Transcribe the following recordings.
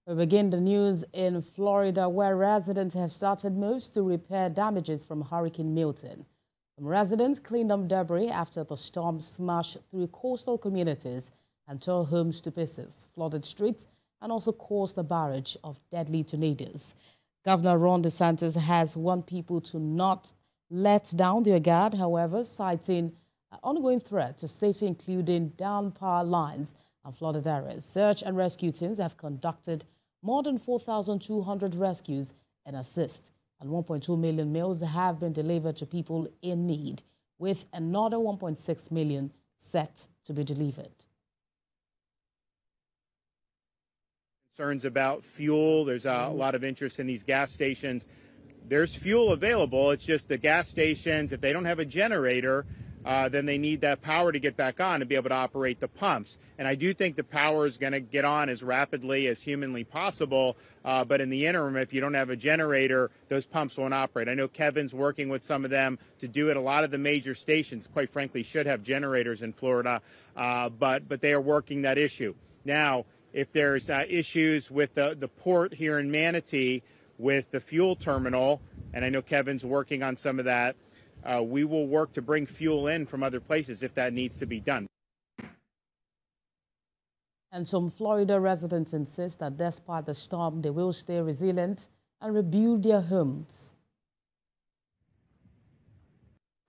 We begin the news in Florida, where residents have started moves to repair damages from Hurricane Milton. Some residents cleaned up debris after the storm smashed through coastal communities and tore homes to pieces, flooded streets, and also caused a barrage of deadly tornadoes. Governor Ron DeSantis has warned people to not let down their guard, however, citing an ongoing threat to safety, including down power lines and flooded areas. Search and rescue teams have conducted more than 4,200 rescues and assists, and 1.2 million meals have been delivered to people in need, with another 1.6 million set to be delivered. Concerns about fuel. There's a lot of interest in these gas stations. There's fuel available. It's just the gas stations, if they don't have a generator, then they need that power to get back on to be able to operate the pumps. And I do think the power is going to get on as rapidly as humanly possible. But in the interim, if you don't have a generator, those pumps won't operate. I know Kevin's working with some of them to do it. A lot of the major stations, quite frankly, should have generators in Florida, but they are working that issue. Now, if there's issues with the port here in Manatee with the fuel terminal, and I know Kevin's working on some of that, we will work to bring fuel in from other places if that needs to be done. And some Florida residents insist that despite the storm, they will stay resilient and rebuild their homes.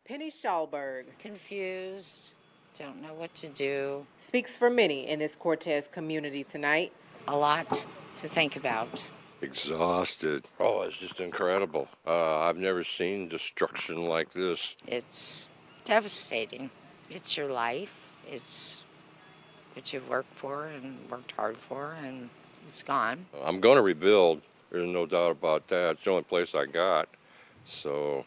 Penny Schallberg, confused, don't know what to do. Speaks for many in this Cortez community tonight. A lot to think about. Exhausted. Oh, it's just incredible. I've never seen destruction like this. It's devastating. It's your life. It's what you've worked for and worked hard for, and it's gone. I'm going to rebuild. There's no doubt about that. It's the only place I got. So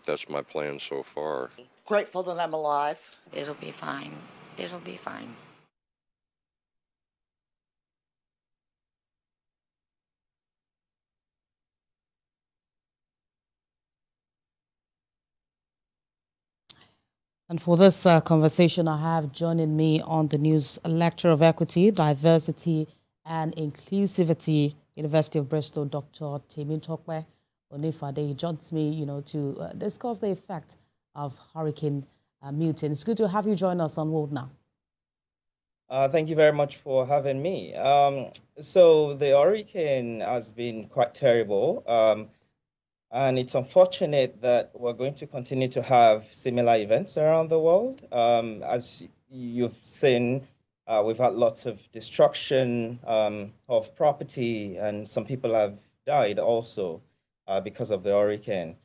that's my plan so far. Grateful that I'm alive. It'll be fine. It'll be fine. And for this conversation, I have joining me on the news Lecturer of Equity, Diversity and Inclusivity, University of Bristol, Dr. Temitope Onifade. He joins me, to discuss the effect of Hurricane Milton. It's good to have you join us on World Now. Thank you very much for having me. So the hurricane has been quite terrible. And it's unfortunate that we're going to continue to have similar events around the world. As you've seen, we've had lots of destruction of property, and some people have died also because of the hurricane.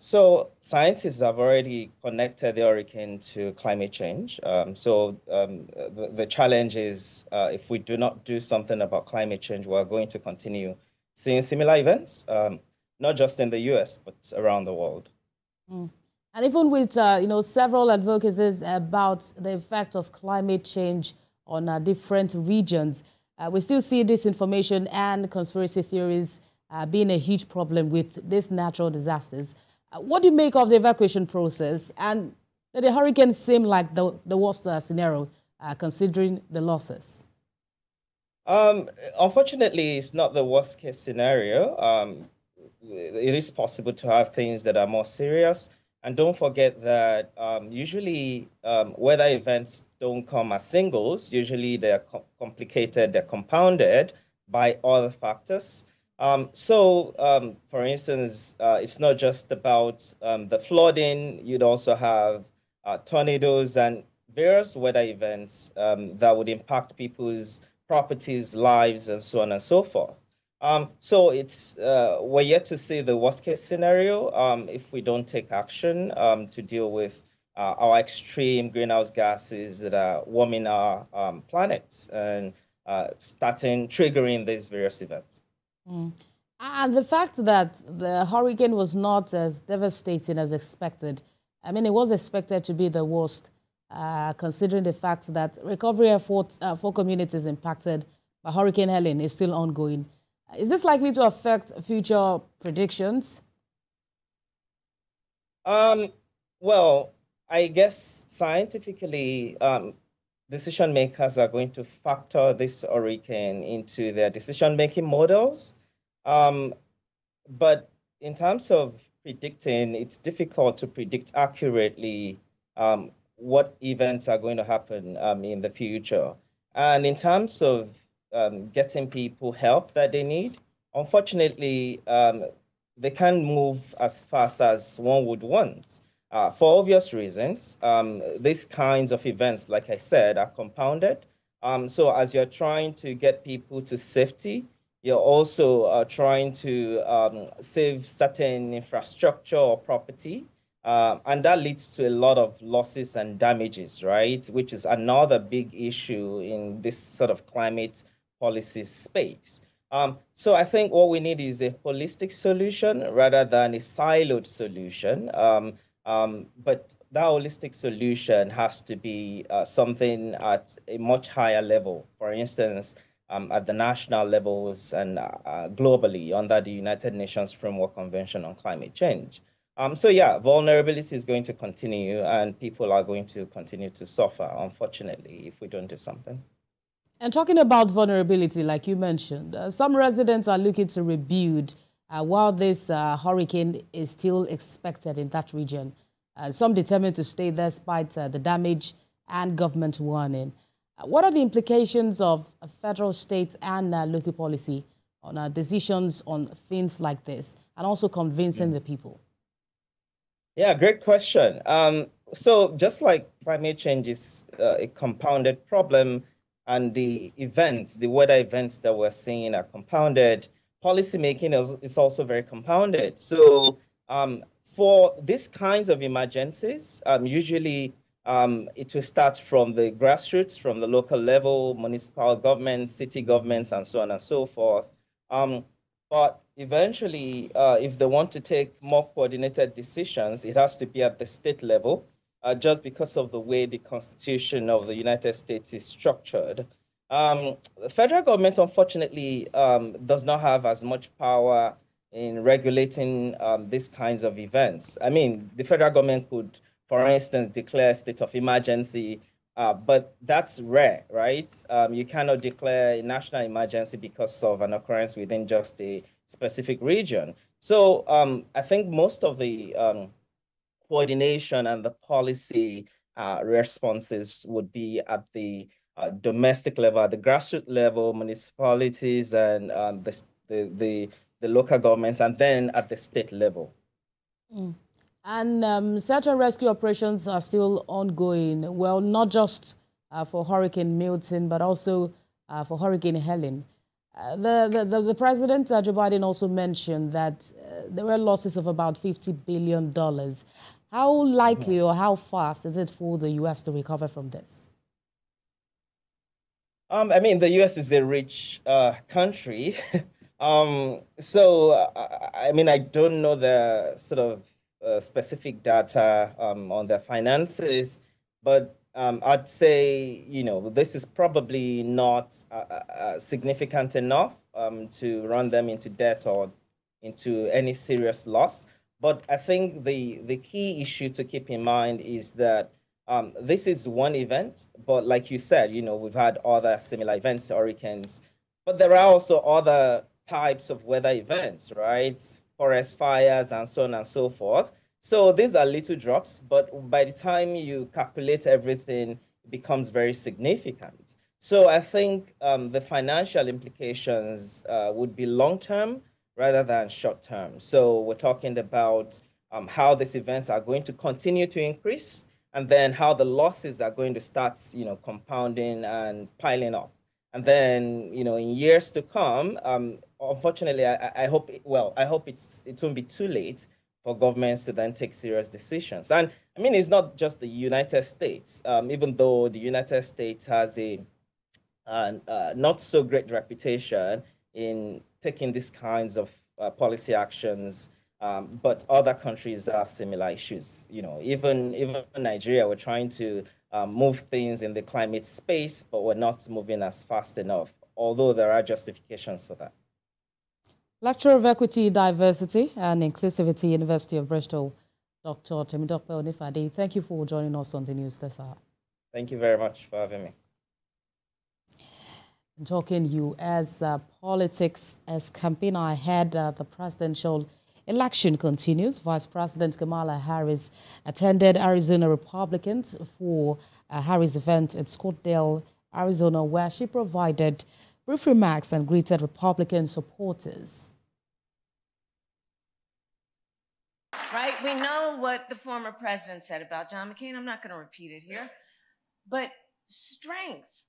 So scientists have already connected the hurricane to climate change. The challenge is if we do not do something about climate change, we're going to continue seeing similar events. Not just in the U.S., but around the world. And even with, several advocacies about the effect of climate change on different regions, we still see disinformation and conspiracy theories being a huge problem with these natural disasters. What do you make of the evacuation process? And did the hurricane seem like the worst scenario, considering the losses? Unfortunately, it's not the worst case scenario. It is possible to have things that are more serious. And don't forget that usually weather events don't come as singles. Usually they're complicated, they're compounded by other factors. For instance, it's not just about the flooding. You'd also have tornadoes and various weather events that would impact people's properties, lives, and so on and so forth. We're yet to see the worst case scenario if we don't take action to deal with our extreme greenhouse gases that are warming our planet and triggering these various events. And the fact that the hurricane was not as devastating as expected, I mean, it was expected to be the worst, considering the fact that recovery efforts for communities impacted by Hurricane Helen is still ongoing. Is this likely to affect future predictions? Well, I guess scientifically, decision makers are going to factor this hurricane into their decision-making models. But in terms of predicting, it's difficult to predict accurately what events are going to happen in the future. And in terms of getting people help that they need, unfortunately, they can't move as fast as one would want. For obvious reasons, these kinds of events, like I said, are compounded. So as you're trying to get people to safety, you're also trying to save certain infrastructure or property. And that leads to a lot of losses and damages, right? Which is another big issue in this sort of climate policy space. So I think what we need is a holistic solution rather than a siloed solution. But that holistic solution has to be something at a much higher level. For instance, at the national levels and globally under the United Nations Framework Convention on Climate Change. So yeah, vulnerability is going to continue and people are going to continue to suffer, unfortunately, if we don't do something. And talking about vulnerability, like you mentioned, some residents are looking to rebuild while this hurricane is still expected in that region. Some determined to stay there despite the damage and government warning. What are the implications of federal, state, and local policy on decisions on things like this, and also convincing the people? Yeah, great question. So just like climate change is a compounded problem, and the events, the weather events that we're seeing are compounded, policymaking is also very compounded. So for these kinds of emergencies, usually it will start from the grassroots, from the local level, municipal governments, city governments, and so on and so forth. But eventually, if they want to take more coordinated decisions, it has to be at the state level, just because of the way the Constitution of the United States is structured. The federal government, unfortunately, does not have as much power in regulating these kinds of events. I mean, the federal government could, for instance, declare a state of emergency, but that's rare, right? You cannot declare a national emergency because of an occurrence within just a specific region. So I think most of the coordination and the policy responses would be at the domestic level, at the grassroots level, municipalities and the local governments, and then at the state level. And search and rescue operations are still ongoing. Well, not just for Hurricane Milton, but also for Hurricane Helen. The President, Joe Biden, also mentioned that there were losses of about $50 billion. How likely or how fast is it for the U.S. to recover from this? I mean, the U.S. is a rich country. So, I mean, I don't know the sort of specific data on their finances, but I'd say, you know, this is probably not significant enough to run them into debt or into any serious loss. But I think the key issue to keep in mind is that this is one event, but like you said, you know, we've had other similar events, hurricanes, but there are also other types of weather events, right? Forest fires and so on and so forth. So these are little drops, but by the time you calculate everything, it becomes very significant. So I think the financial implications would be long-term rather than short-term. So we're talking about how these events are going to continue to increase, and then how the losses are going to start, you know, compounding and piling up. And then, you know, in years to come, unfortunately, I hope, well, I hope it won't be too late for governments to then take serious decisions. And I mean, it's not just the United States, even though the United States has a not so great reputation in taking these kinds of policy actions, but other countries have similar issues. You know, even Nigeria, we're trying to move things in the climate space, but we're not moving as fast enough, although there are justifications for that. Lecturer of Equity, Diversity and Inclusivity, University of Bristol, Dr. Temitope Onifade, thank you for joining us on the news this hour. Thank you very much for having me. Talking U.S. Politics as campaign ahead, the presidential election continues. Vice President Kamala Harris attended Arizona Republicans for a Harris event in Scottsdale, Arizona, where she provided brief remarks and greeted Republican supporters. Right? We know what the former president said about John McCain. I'm not going to repeat it here. But strength.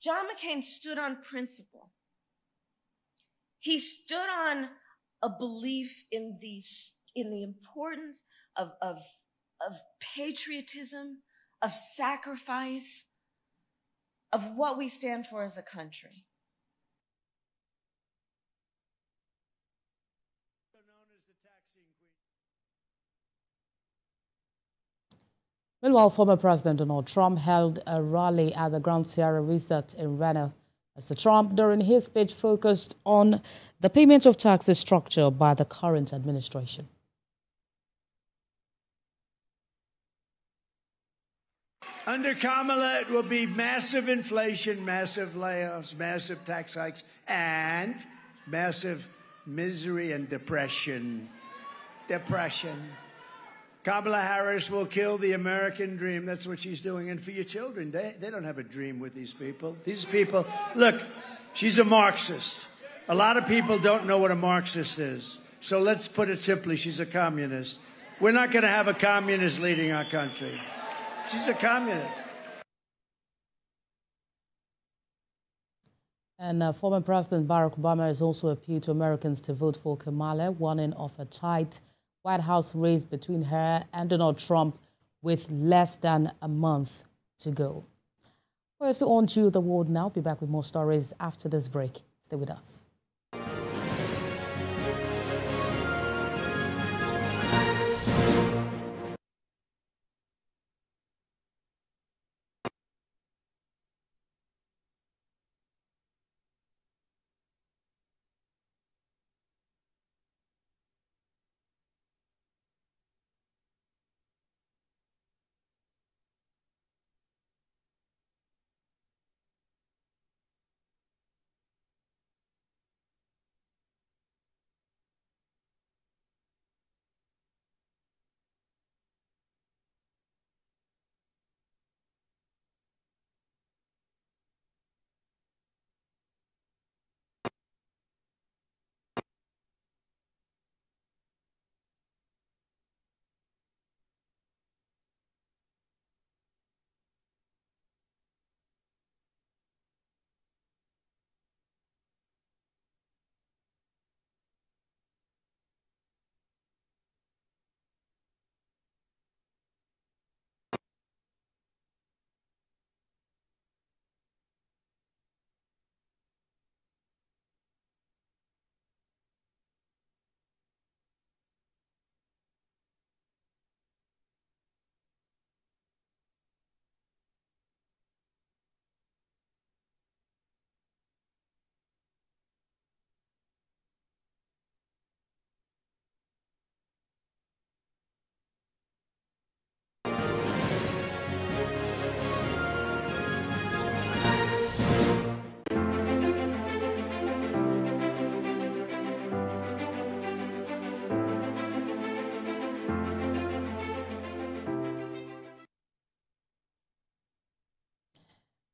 John McCain stood on principle. He stood on a belief in the importance of patriotism, of sacrifice, of what we stand for as a country. Meanwhile, former President Donald Trump held a rally at the Grand Sierra Resort in Reno. Mr. Trump, during his speech, focused on the payment of taxes structure by the current administration. Under Kamala, it will be massive inflation, massive layoffs, massive tax hikes, and massive misery and depression. Kamala Harris will kill the American dream. That's what she's doing. And for your children, they don't have a dream with these people. These people, look, she's a Marxist. A lot of people don't know what a Marxist is. So let's put it simply, she's a communist. We're not going to have a communist leading our country. She's a communist. And former President Barack Obama has also appealed to Americans to vote for Kamala, warning of a tight White House race between her and Donald Trump with less than a month to go. We're still on to the world now. Be back with more stories after this break. Stay with us.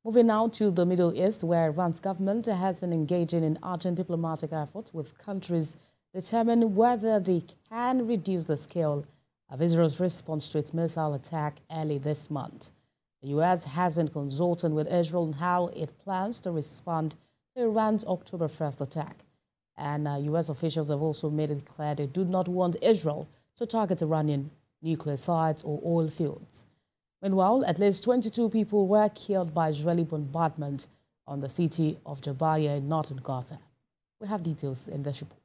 Moving now to the Middle East, where Iran's government has been engaging in urgent diplomatic efforts with countries determining whether they can reduce the scale of Israel's response to its missile attack early this month. The U.S. has been consulting with Israel on how it plans to respond to Iran's October 1st attack. And U.S. officials have also made it clear they do not want Israel to target Iranian nuclear sites or oil fields. Meanwhile, at least 22 people were killed by Israeli bombardment on the city of Jabalia in northern Gaza. We have details in this report.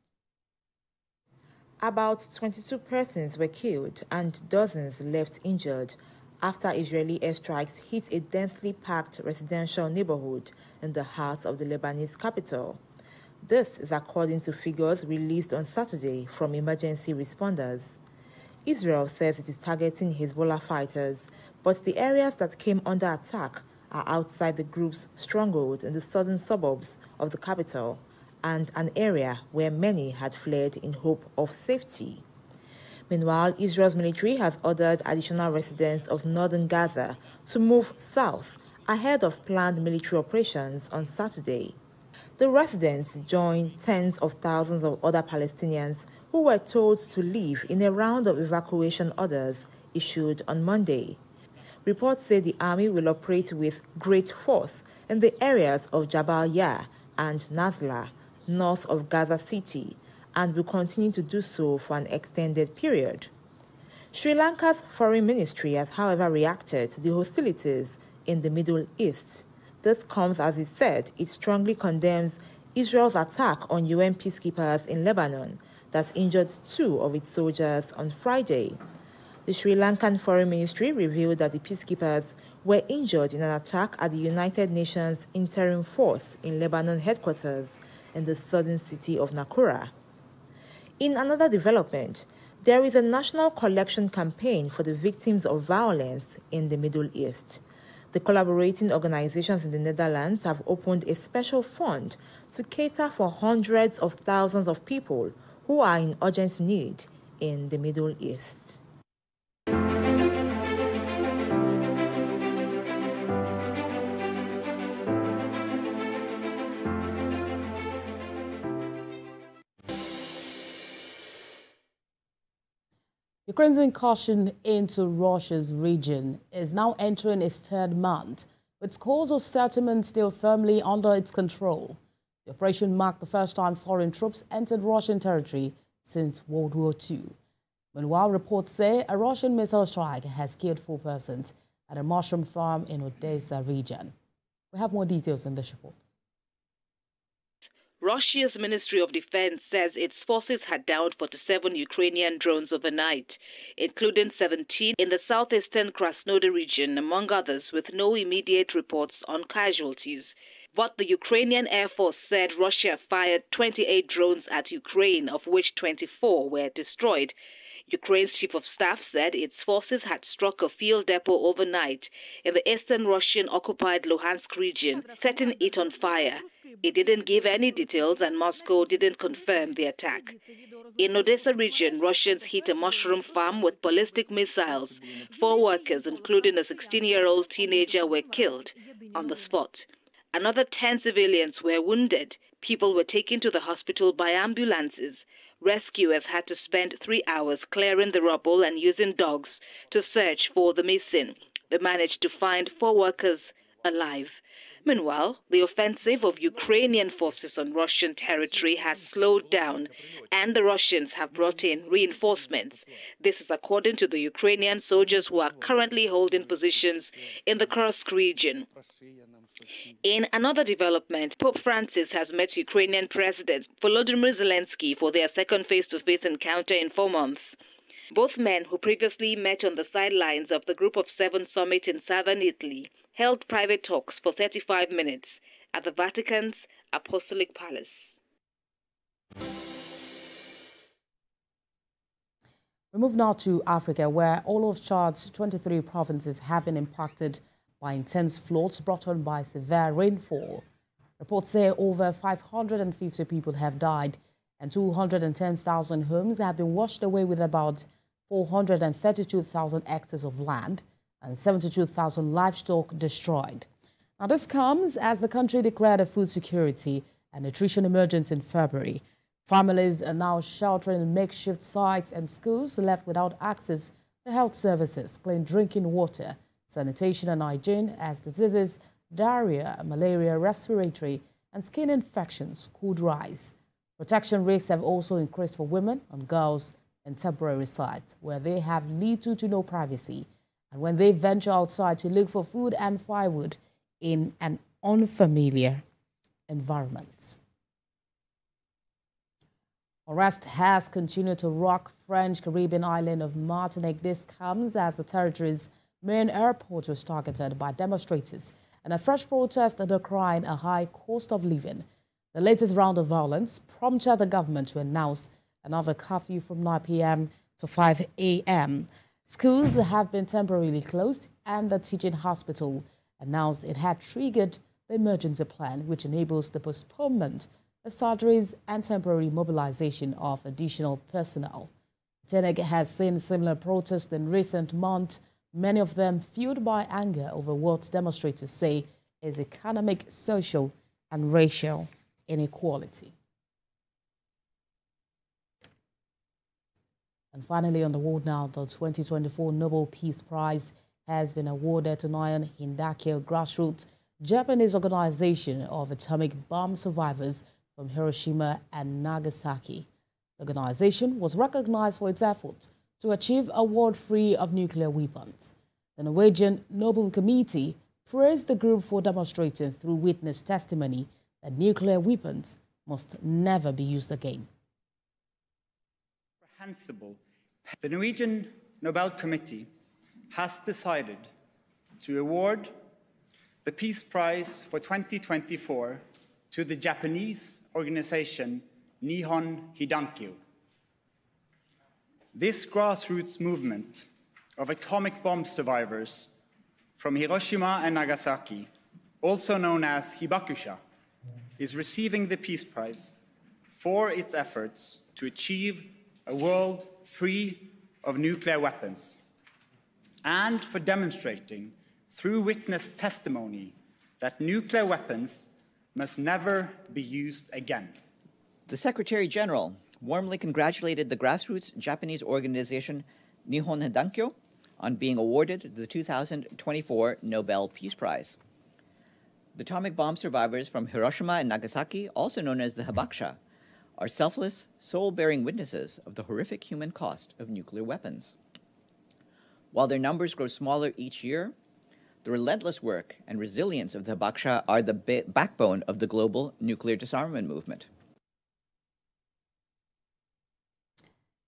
About 22 persons were killed and dozens left injured after Israeli airstrikes hit a densely packed residential neighborhood in the heart of the Lebanese capital. This is according to figures released on Saturday from emergency responders. Israel says it is targeting Hezbollah fighters, but the areas that came under attack are outside the group's stronghold in the southern suburbs of the capital and an area where many had fled in hope of safety. Meanwhile, Israel's military has ordered additional residents of northern Gaza to move south ahead of planned military operations on Saturday. The residents join tens of thousands of other Palestinians who were told to leave in a round of evacuation orders issued on Monday. Reports say the army will operate with great force in the areas of Jabal Yah and Nazla, north of Gaza City, and will continue to do so for an extended period. Sri Lanka's foreign ministry has, however, reacted to the hostilities in the Middle East. This comes as it said it strongly condemns Israel's attack on UN peacekeepers in Lebanon that injured 2 of its soldiers on Friday. The Sri Lankan Foreign Ministry revealed that the peacekeepers were injured in an attack at the United Nations Interim Force in Lebanon headquarters in the southern city of Nakura. In another development, there is a national collection campaign for the victims of violence in the Middle East. The collaborating organizations in the Netherlands have opened a special fund to cater for hundreds of thousands of people who are in urgent need in the Middle East. Ukraine's incursion into Russia's region is now entering its 3rd month, with scores of settlements still firmly under its control. The operation marked the first time foreign troops entered Russian territory since World War II. Meanwhile, reports say a Russian missile strike has killed 4 persons at a mushroom farm in Odessa region. We have more details in this report. Russia's Ministry of Defense says its forces had downed 47 Ukrainian drones overnight, including 17 in the southeastern Krasnodar region, among others, with no immediate reports on casualties. But the Ukrainian Air Force said Russia fired 28 drones at Ukraine, of which 24 were destroyed. Ukraine's chief of staff said its forces had struck a field depot overnight in the eastern Russian-occupied Luhansk region, setting it on fire. It didn't give any details, and Moscow didn't confirm the attack. In Odessa region, Russians hit a mushroom farm with ballistic missiles. 4 workers, including a 16-year-old teenager, were killed on the spot. Another 10 civilians were wounded. People were taken to the hospital by ambulances. Rescuers had to spend 3 hours clearing the rubble and using dogs to search for the missing. They managed to find 4 workers alive. Meanwhile, the offensive of Ukrainian forces on Russian territory has slowed down, and the Russians have brought in reinforcements. This is according to the Ukrainian soldiers who are currently holding positions in the Kursk region. In another development, Pope Francis has met Ukrainian President Volodymyr Zelensky for their second face-to-face encounter in 4 months. Both men, who previously met on the sidelines of the Group of 7 summit in southern Italy, held private talks for 35 minutes at the Vatican's Apostolic Palace. We move now to Africa, where all of Chad's 23 provinces have been impacted by intense floods brought on by severe rainfall. Reports say over 550 people have died and 210,000 homes have been washed away, with about 432,000 hectares of land and 72,000 livestock destroyed. Now, this comes as the country declared a food security and nutrition emergency in February. Families are now sheltering in makeshift sites, and schools left without access to health services, clean drinking water, sanitation and hygiene, as diseases, diarrhea, malaria, respiratory and skin infections could rise. Protection risks have also increased for women and girls in temporary sites where they have little to no privacy, and when they venture outside to look for food and firewood in an unfamiliar environment. Unrest has continued to rock French Caribbean island of Martinique. This comes as the territory's main airport was targeted by demonstrators and a fresh protest decrying a high cost of living. The latest round of violence prompted the government to announce another curfew from 9 p.m. to 5 a.m. Schools have been temporarily closed, and the teaching hospital announced it had triggered the emergency plan, which enables the postponement of surgeries and temporary mobilization of additional personnel. TENEC has seen similar protests in recent months, many of them fueled by anger over what demonstrators say is economic, social, and racial inequality. And finally, on the world now, the 2024 Nobel Peace Prize has been awarded to Nihon Hindakyo grassroots Japanese organization of atomic bomb survivors from Hiroshima and Nagasaki. The organization was recognized for its efforts to achieve a world free of nuclear weapons. The Norwegian Nobel Committee praised the group for demonstrating through witness testimony that nuclear weapons must never be used again. The Norwegian Nobel Committee has decided to award the Peace Prize for 2024 to the Japanese organization Nihon Hindakyo. This grassroots movement of atomic bomb survivors from Hiroshima and Nagasaki, also known as Hibakusha, is receiving the Peace Prize for its efforts to achieve a world free of nuclear weapons and for demonstrating through witness testimony that nuclear weapons must never be used again. The Secretary General warmly congratulated the grassroots Japanese organization Nihon Hindakyo on being awarded the 2024 Nobel Peace Prize. The atomic bomb survivors from Hiroshima and Nagasaki, also known as the Hibakusha, are selfless, soul-bearing witnesses of the horrific human cost of nuclear weapons. While their numbers grow smaller each year, the relentless work and resilience of the Hibakusha are the backbone of the global nuclear disarmament movement.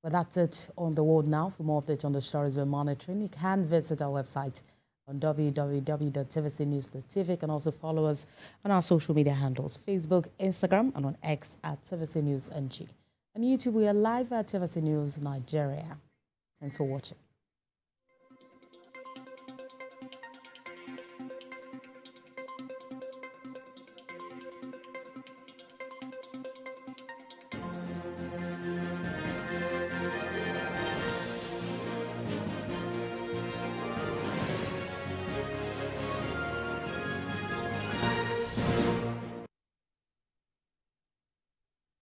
Well, that's it on the world now. For more updates on the stories we're monitoring, you can visit our website on www.tvcnews.tv. You can also follow us on our social media handles, Facebook, Instagram, and on X at TVC News NG. On YouTube, we are live at TVC News Nigeria. Thanks for watching.